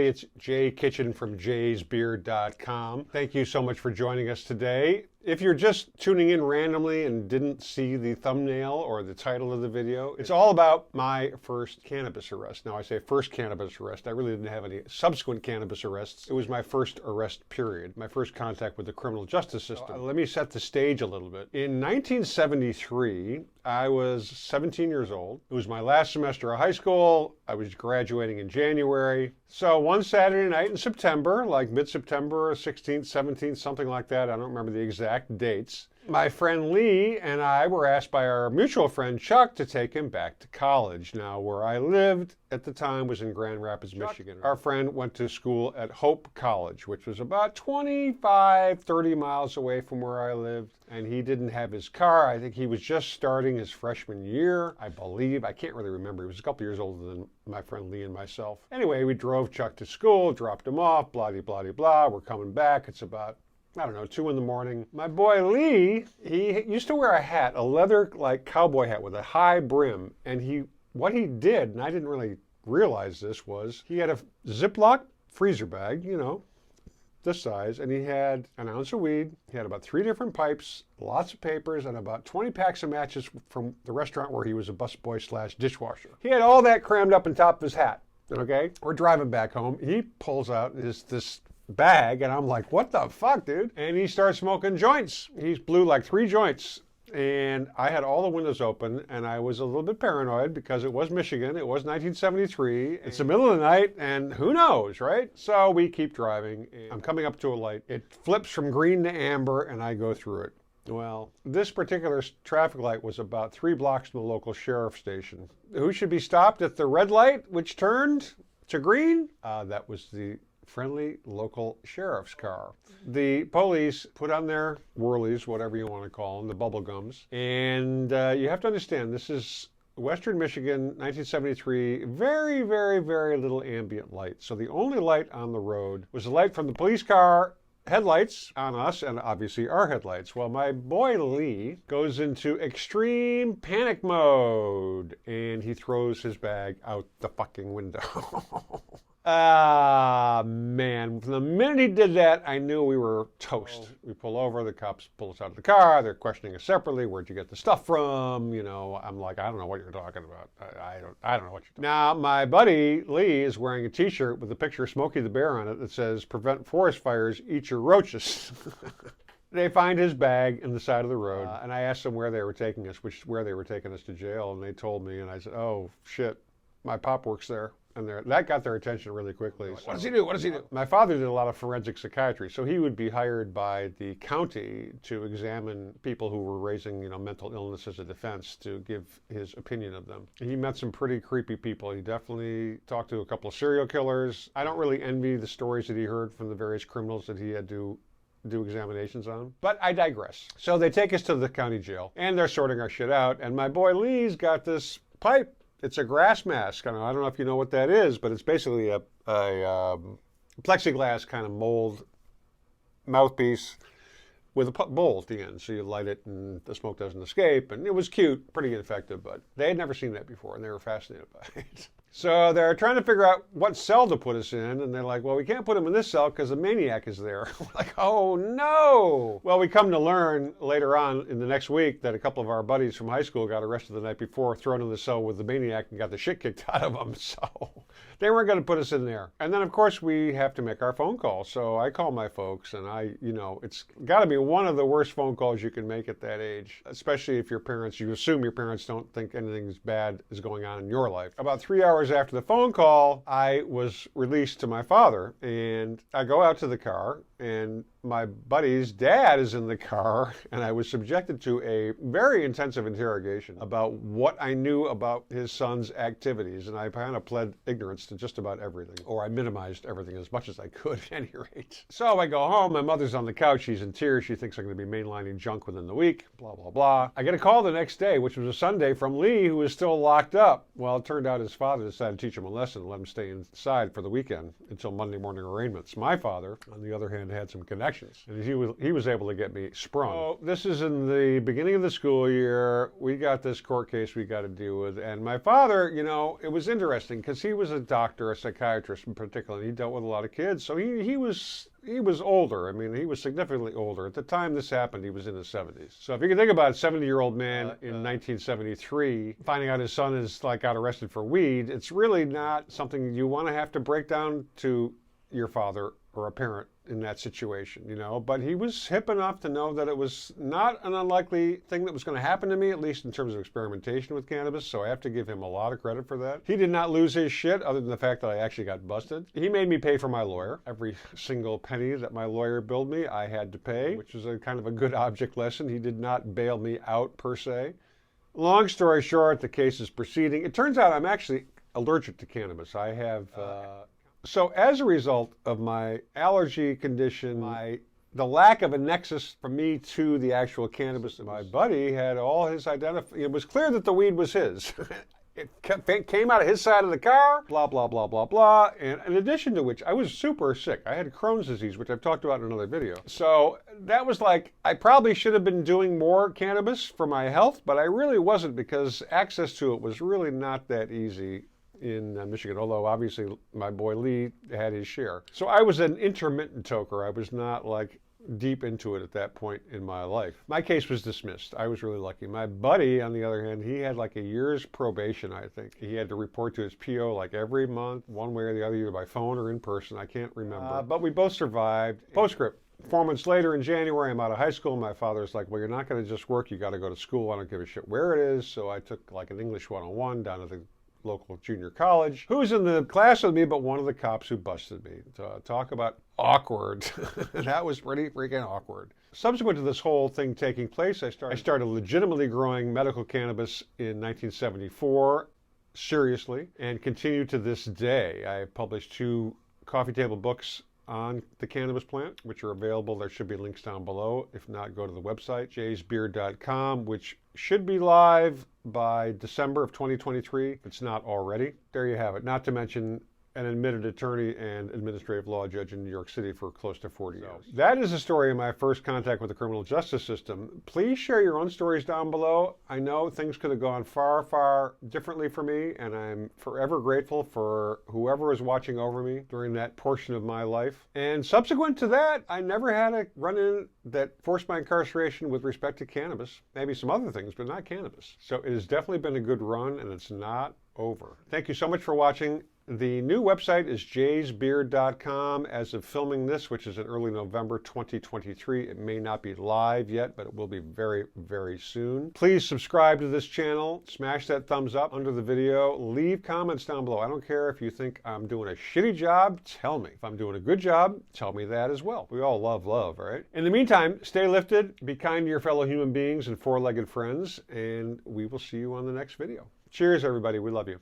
it's Jay Kitchen from jaysbeard.com. Thank you so much for joining us today. If you're just tuning in randomly and didn't see the thumbnail or the title of the video, it's all about my first cannabis arrest. Now, I say first cannabis arrest. I really didn't have any subsequent cannabis arrests. It was my first arrest period, my first contact with the criminal justice system. Let me set the stage a little bit. In 1973, I was 17 years old. It was my last semester of high school. I was graduating in January. So one Saturday night in September, like mid-September, 16th, 17th, something like that, I don't remember the exact dates, my friend Lee and I were asked by our mutual friend Chuck to take him back to college. Now, where I lived at the time was in Grand Rapids, Michigan. Our friend went to school at Hope College, which was about 25, 30 miles away from where I lived. And he didn't have his car. I think he was just starting his freshman year, I believe. I can't really remember. He was a couple years older than my friend Lee and myself. Anyway, we drove Chuck to school, dropped him off, blah-de-blah-de-blah. We're coming back. It's about, I don't know, 2 in the morning. My boy Lee, he used to wear a hat, a leather like cowboy hat with a high brim. And what he did, and I didn't really realize this, was he had a Ziploc freezer bag, you know, this size, and he had an ounce of weed, he had about 3 different pipes, lots of papers, and about 20 packs of matches from the restaurant where he was a busboy / dishwasher. He had all that crammed up on top of his hat, okay? We're driving back home. He pulls out this bag, and I'm like, what the fuck, dude? And he starts smoking joints. He blew like 3 joints. And I had all the windows open, and I was a little bit paranoid because it was Michigan. It was 1973. It's the middle of the night, and who knows, right? So we keep driving. I'm coming up to a light. It flips from green to amber, and I go through it. Well, this particular traffic light was about 3 blocks from the local sheriff's station. Who should be stopped at the red light, which turned to green? That was the friendly local sheriff's car. The police put on their whirlies, whatever you want to call them, the bubble gums. And you have to understand, this is Western Michigan, 1973, very, very, very little ambient light. So the only light on the road was the light from the police car headlights on us and obviously our headlights. Well, my boy Lee goes into extreme panic mode and he throws his bag out the fucking window. Ah, man. From the minute he did that, I knew we were toast. We pull over, the cops pull us out of the car, they're questioning us separately. Where'd you get the stuff from? You know, I'm like, I don't know what you're talking about. I don't know what you're talking about. Now, my buddy Lee is wearing a t-shirt with a picture of Smokey the Bear on it that says, "Prevent forest fires, eat your roaches." They find his bag in the side of the road, and I asked them where they were taking us, where they were taking us to jail, and they told me, and I said, oh, shit, my pop works there. And that got their attention really quickly. What does he do? What does he do? My father did a lot of forensic psychiatry, so he would be hired by the county to examine people who were raising, you know, mental illness as a defense, to give his opinion of them. He met some pretty creepy people. He definitely talked to a couple of serial killers. I don't really envy the stories that he heard from the various criminals that he had to do examinations on, but I digress. So they take us to the county jail, and they're sorting our shit out, and my boy Lee's got this pipe. It's a grass mask. I don't know if you know what that is, but it's basically a plexiglass kind of mold mouthpiece with a bowl at the end. So you light it and the smoke doesn't escape. And it was cute, pretty effective, but they had never seen that before and they were fascinated by it. So they're trying to figure out what cell to put us in, and they're like, well, we can't put him in this cell because the maniac is there. We're like, oh no! Well, we come to learn later on in the next week that a couple of our buddies from high school got arrested the night before, thrown in the cell with the maniac and got the shit kicked out of them. So they weren't going to put us in there. And then, of course, we have to make our phone call. So I call my folks, and it's got to be one of the worst phone calls you can make at that age, especially if you assume your parents don't think anything bad is going on in your life. About 3 hours after the phone call, I was released to my father, and I go out to the car, and my buddy's dad is in the car, and I was subjected to a very intensive interrogation about what I knew about his son's activities, and I kind of pled ignorance to just about everything, or I minimized everything as much as I could at any rate. So I go home, my mother's on the couch, she's in tears, she thinks I'm going to be mainlining junk within the week, blah, blah, blah. I get a call the next day, which was a Sunday, from Lee, who was still locked up. Well, it turned out his father decided to teach him a lesson and let him stay inside for the weekend until Monday morning arraignments. My father, on the other hand, and had some connections. And he was able to get me sprung. So this is in the beginning of the school year. We got this court case we got to deal with. And my father, you know, it was interesting because he was a doctor, a psychiatrist in particular, and he dealt with a lot of kids. So he was older. I mean, he was significantly older. At the time this happened, he was in his 70s. So if you can think about a 70-year-old man in 1973 finding out his son is like got arrested for weed, it's really not something you want to have to break down to your father or a parent in that situation, you know. But he was hip enough to know that it was not an unlikely thing that was going to happen to me, at least in terms of experimentation with cannabis, so I have to give him a lot of credit for that. He did not lose his shit, other than the fact that I actually got busted. He made me pay for my lawyer. Every single penny that my lawyer billed me, I had to pay, which was a kind of a good object lesson. He did not bail me out, per se. Long story short, the case is proceeding. It turns out I'm actually allergic to cannabis. I have... So as a result of my allergy condition, the lack of a nexus from me to the actual cannabis, my buddy had all his it was clear that the weed was his. It came out of his side of the car, blah, blah, blah, blah, blah. And in addition to which, I was super sick. I had Crohn's disease, which I've talked about in another video. So that was like, I probably should have been doing more cannabis for my health, but I really wasn't, because access to it was really not that easy in Michigan, although obviously my boy Lee had his share. So I was an intermittent toker. I was not like deep into it at that point in my life. My case was dismissed. I was really lucky. My buddy, on the other hand, he had like a year's probation, I think. He had to report to his PO like every month, one way or the other, either by phone or in person. I can't remember. But we both survived. Postscript. 4 months later in January, I'm out of high school. My father's like, well, you're not going to just work. You got to go to school. I don't give a shit where it is. So I took like an English 101 down to the local junior college. Who's in the class with me but one of the cops who busted me. Talk about awkward. That was pretty freaking awkward. Subsequent to this whole thing taking place, I started legitimately growing medical cannabis in 1974, seriously, and continue to this day. I have published 2 coffee table books on the cannabis plant, which are available. There should be links down below. If not, go to the website, jaysbeard.com, which should be live by December of 2023, if it's not already. There you have it. Not to mention an admitted attorney and administrative law judge in New York City for close to 40 years. That is the story of my first contact with the criminal justice system. Please share your own stories down below. I know things could have gone far, far differently for me, and I'm forever grateful for whoever was watching over me during that portion of my life. And subsequent to that, I never had a run-in that forced my incarceration with respect to cannabis. Maybe some other things, but not cannabis. So it has definitely been a good run, and it's not over. Thank you so much for watching. The new website is jaysbeard.com. As of filming this, which is in early November 2023, it may not be live yet, but it will be very, very soon. Please subscribe to this channel. Smash that thumbs up under the video. Leave comments down below. I don't care if you think I'm doing a shitty job. Tell me. If I'm doing a good job, tell me that as well. We all love love, all right? In the meantime, stay lifted, be kind to your fellow human beings and four-legged friends, and we will see you on the next video. Cheers, everybody. We love you.